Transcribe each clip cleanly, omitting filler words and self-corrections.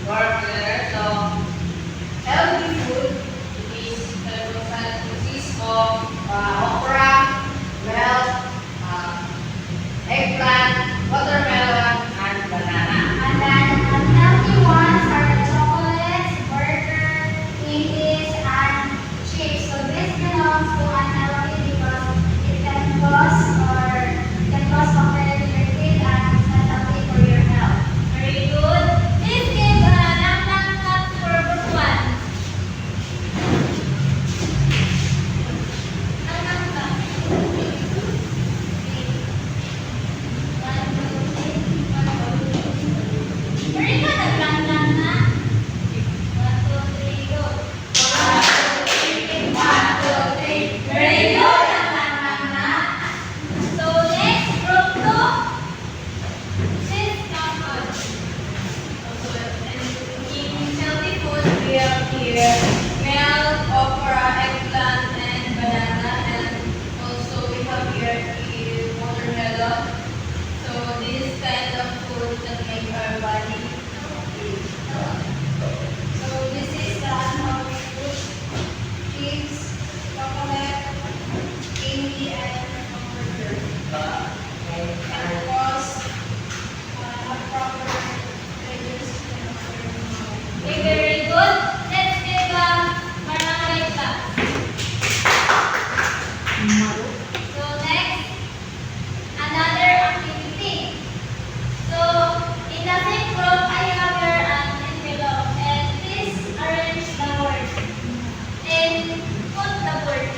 work together. So healthy food consists of okra, milk, eggplant, watermelon, and banana. And then unhealthy ones are the chocolates, burger, candies, and chips. So this belongs to unhealthy because it can cause oxidative and it's not healthy for your health. Very good. Please give a clap for group 1. Very good. Ang na. 1, 2, 3, go. 1, 2, 3. Very good. Ang na. So next, group 2. This compound. Also, in healthy food, we have here milk, okra, eggplant, and banana. And also we have here watermelon. So this kind of food that make our body healthy. So this is the unhealthy food. Chips, chocolate, candy, and hamburger. And cause not proper digestion of your mouth. Okay, very good. Let's give a barangay clap. So next, another activity. So in the same group, I have here an envelope, and please arrange the word and put the word.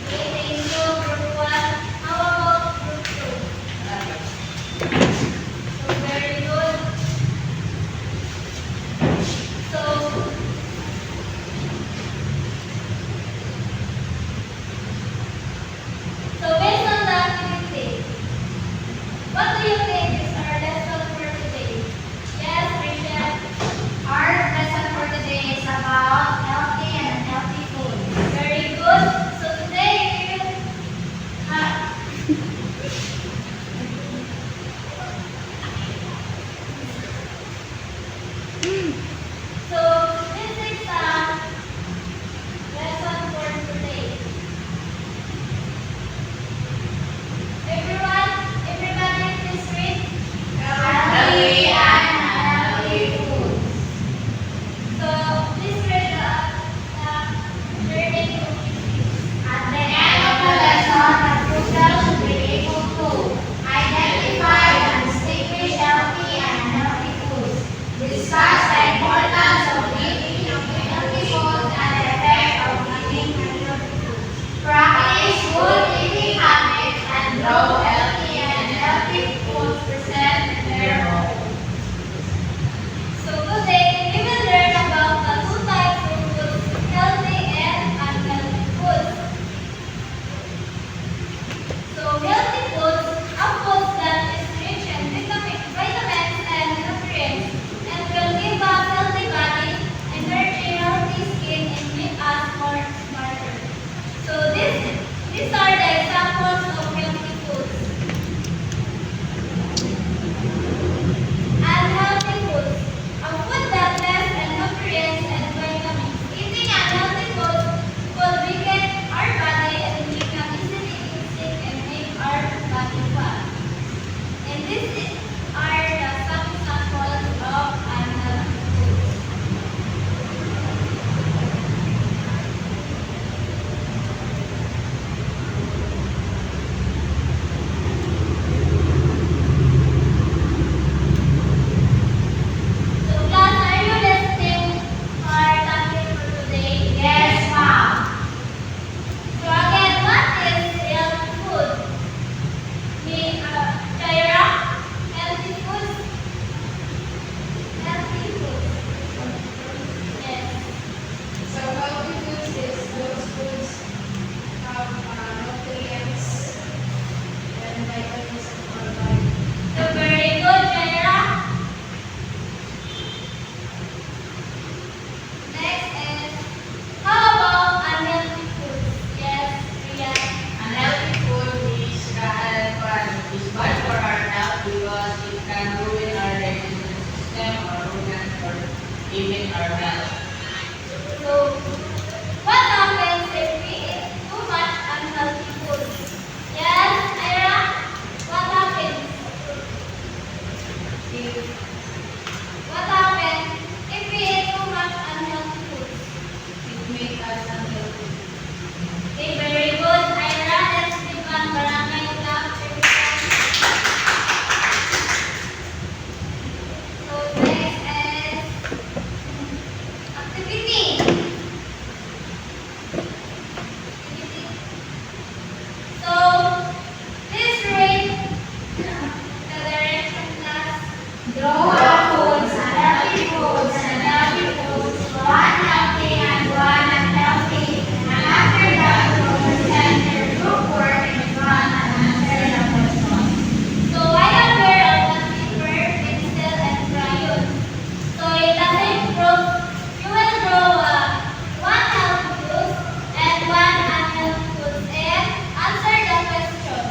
Okay, thank you, group 1. How about group 2? So very good. So based on the activity, what do you think is our lesson for today? Yes, Rachel. Our lesson for today is about healthy and unhealthy food. Very good. So today we will have so this is the lesson for today. Everybody please read. Healthy and unhealthy food. So please read the learning objectives. At the end of the lesson, the pupil should be able to identify and distinguish healthy and unhealthy foods, discuss the importance of eating healthy foods and the effect of eating unhealthy foods, practice good eating habits, and grow healthy and healthy foods present in their home. So today we will learn about the two types of foods, healthy and unhealthy foods. So healthy foods are foods that is rich in vitamins and nutrients and will give us healthy body, energy, healthy skin, and make us more smarter. So these are the examples of healthy foods. Unhealthy foods, a food that lacks in nutrients and vitamins. Eating unhealthy foods will weaken our body and we can easily get sick and make our body fat. And are the some examples of unhealthy foods. make us unhealthy? Okay, very good. Ira, let's begin barangay clap. So next is activity. So please read the direction class. Draw a foods, unhealthy foods, unhealthy foods, one healthy and one unhealthy. And after that, you will present your group work in front and answer the question. So I am aware of one paper, pencil, and crayon. So it doesn't prove you will draw one healthy foods and one unhealthy foods and answer the question.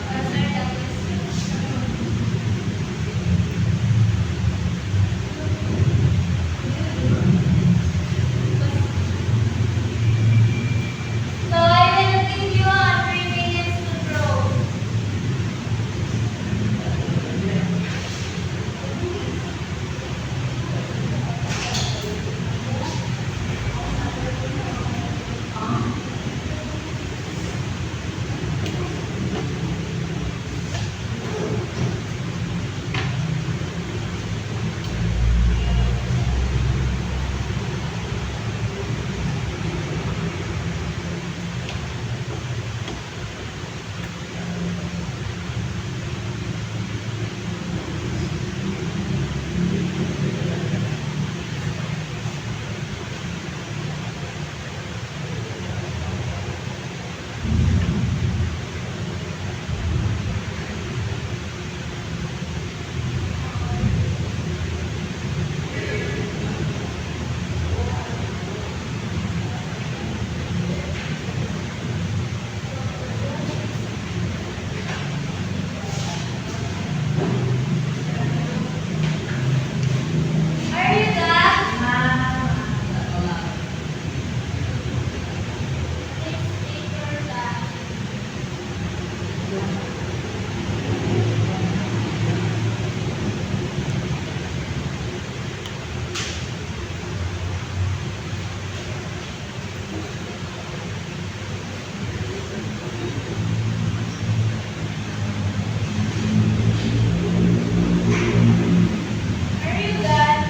Answer the question. So I will give you 3 minutes to draw. Are you done? Please take your time. Are you done?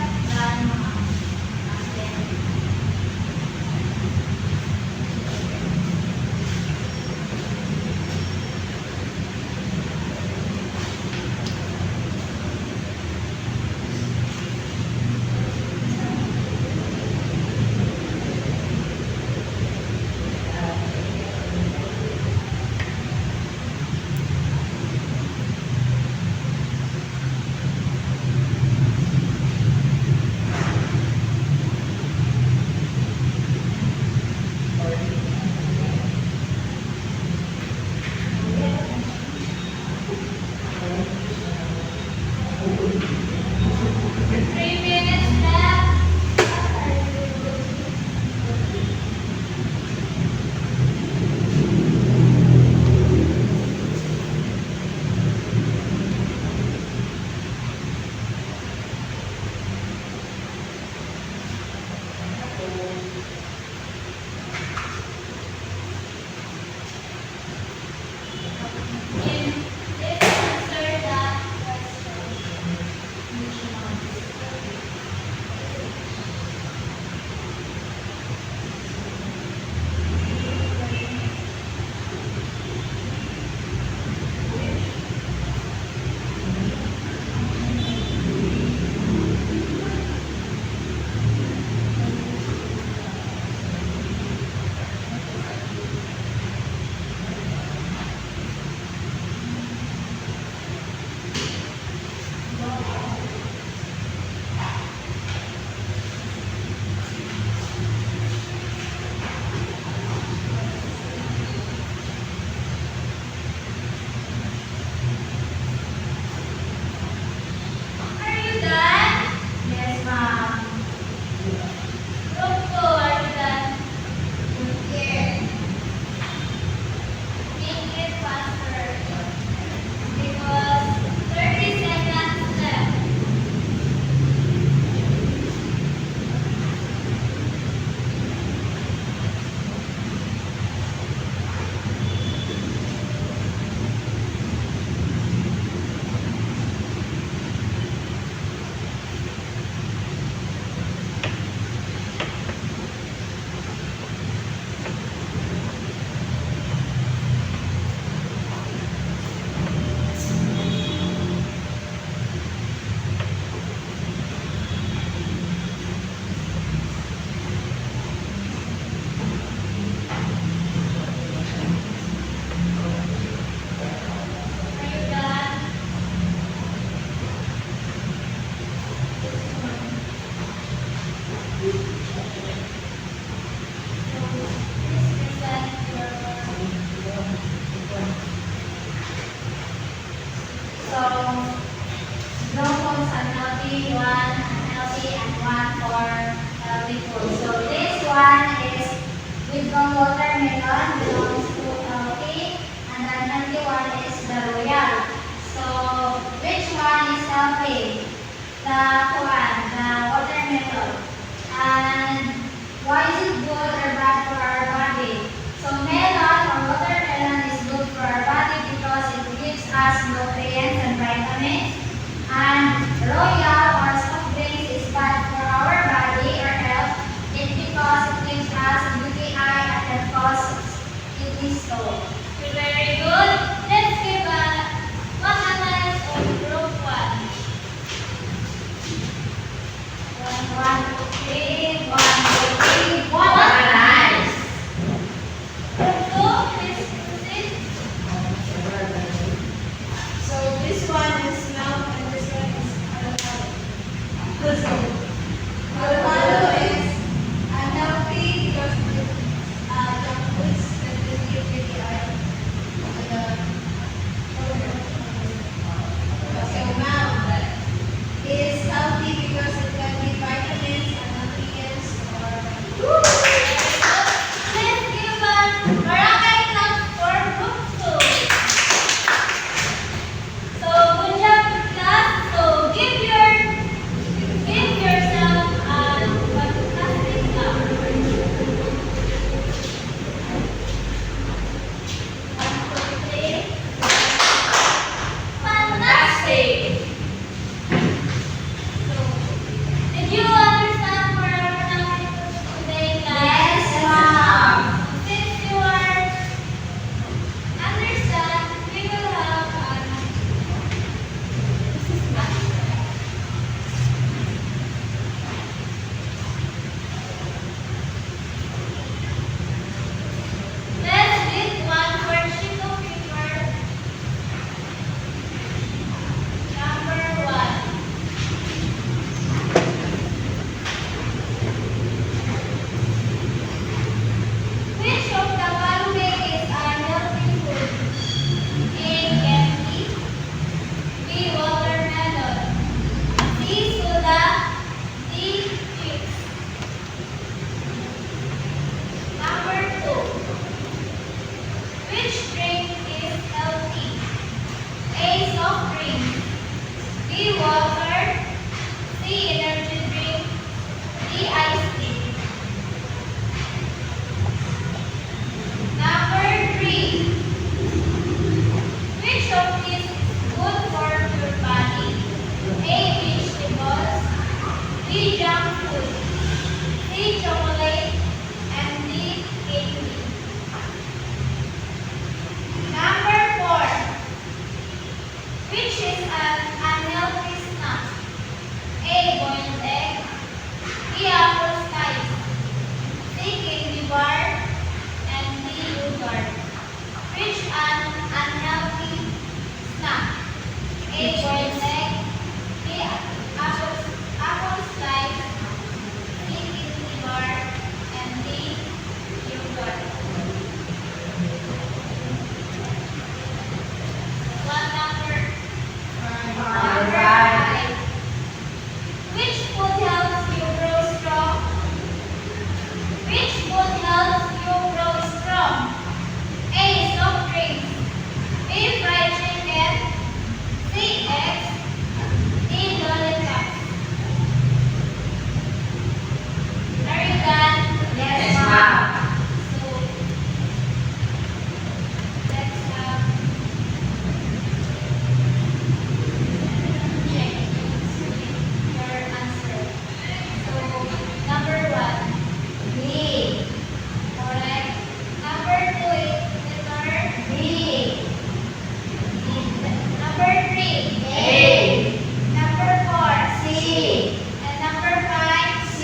Three minutes left. Please answer the question. So, broccoli unhealthy, one unhealthy, and one for healthy food. So this one is with the watermelon belongs to healthy, and the unhealthy one is the royal. So which one is healthy? The one, the watermelon. And why is it good or bad for our body? So melon or watermelon is good for our body because it gives us nutrients and vitamins. And royal or soft drinks is bad for our body or health. It's because it gives us UTI and it causes kidney stone. Very good. Let's give a one analysis of group 1. 1, 2, 3, 1, 2, 3, 1. Nice. Group 2, please proceed. So this one is milk and this one is avocado. So avocado is unhealthy because it junk foods that will give you the iron. So milk is healthy because it can give vitamins and nutrients for our body. Let's give a Maracay clap for group 2. So good job class. So give yourself a fantastic clap. 1, 2, 3. Fantastic. So did you understand for our Maracay today class? Yes, ma'am. Since you are understand, we will have let's read one worksheet of paper. Number 1. Which of the following is unhealthy food? A. Candy. B. Watermelon. C. Soda. D. Chips. Number 2. Which drink is healthy? A. Soft drink. B. Water. C. Energy drink. D. Iced tea. Number 3. Which of these is good for your body? A. Vegetables. B. Junk food. C. Chocolate. And D. Candy. Number 4. Which is an unhealthy snack? A. Boiled egg. B. Apple slice. C. Candy bar. And D. Yogurt. Which an unhealthy snack? A. Boiled egg. B. Apple slice. C. Candy bar. And D. Yogurt. One number. Alright. Which food helps you grow strong? Which food helps you grow strong? A. Soft drinks. B. Fried chicken. C. Eggs. D. Lollipops. Are you done? Yes, ma'am. So, let's check your answer. So, number 1. B. Correct. Number 2 is letter B. Number 3. A. Number 4. C. And number 5. C.